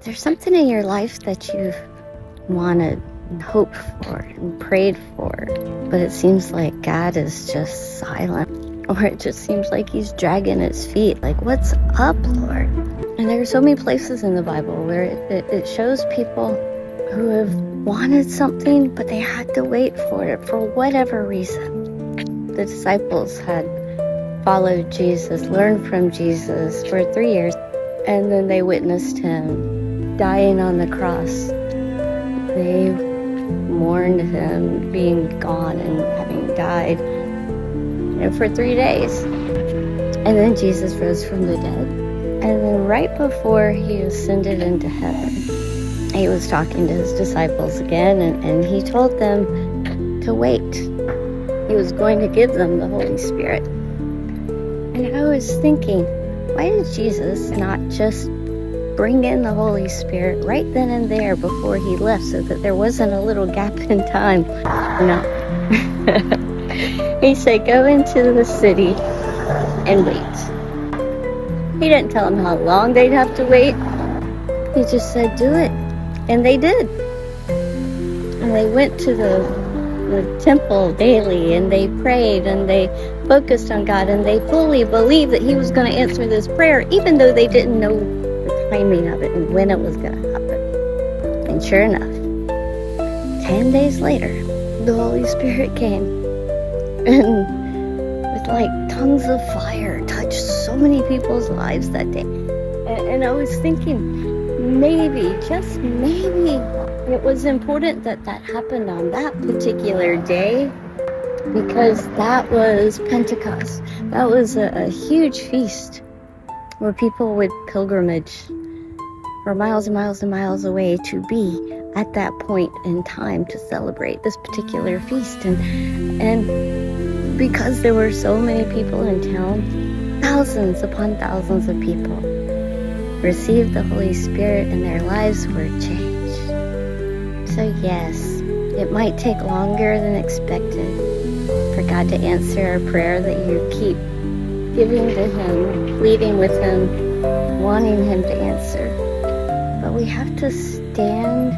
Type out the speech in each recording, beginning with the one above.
There's something in your life that you've wanted and hoped for and prayed for, but it seems like God is just silent, or it just seems like he's dragging his feet. Like, what's up, Lord? And there are so many places in the Bible where it shows people who have wanted something, but they had to wait for it for whatever reason. The disciples had followed Jesus, learned from Jesus for 3 years, and then they witnessed him dying on the cross. They mourned him being gone and having died, for 3 days. And then Jesus rose from the dead. And then right before he ascended into heaven, he was talking to his disciples again, and he told them to wait. He was going to give them the Holy Spirit. And I was thinking, why did Jesus not just bring in the Holy Spirit right then and there before he left, so that there wasn't a little gap in time? No. He said, go into the city and wait. He didn't tell them how long they'd have to wait. He just said, do it. And they did. And they went to the temple daily, and they prayed, and they focused on God, and they fully believed that he was going to answer this prayer, even though they didn't know the timing of it and when it was going to happen. And sure enough, 10 days later, the Holy Spirit came, and with like tongues of fire touched so many people's lives that day. And I was thinking, maybe, just maybe, it was important that that happened on that particular day, because that was Pentecost. That was a huge feast where people would pilgrimage for miles and miles and miles away to be at that point in time to celebrate this particular feast. And because there were so many people in town, thousands upon thousands of people received the Holy Spirit, and their lives were changed. So yes, it might take longer than expected for God to answer our prayer that you keep giving to him, pleading with him, wanting him to answer. But we have to stand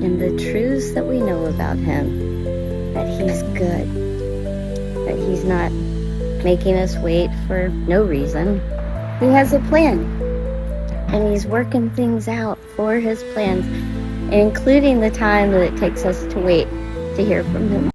in the truths that we know about him, that he's good, that he's not making us wait for no reason. He has a plan, and he's working things out for his plans, including the time that it takes us to wait to hear from him.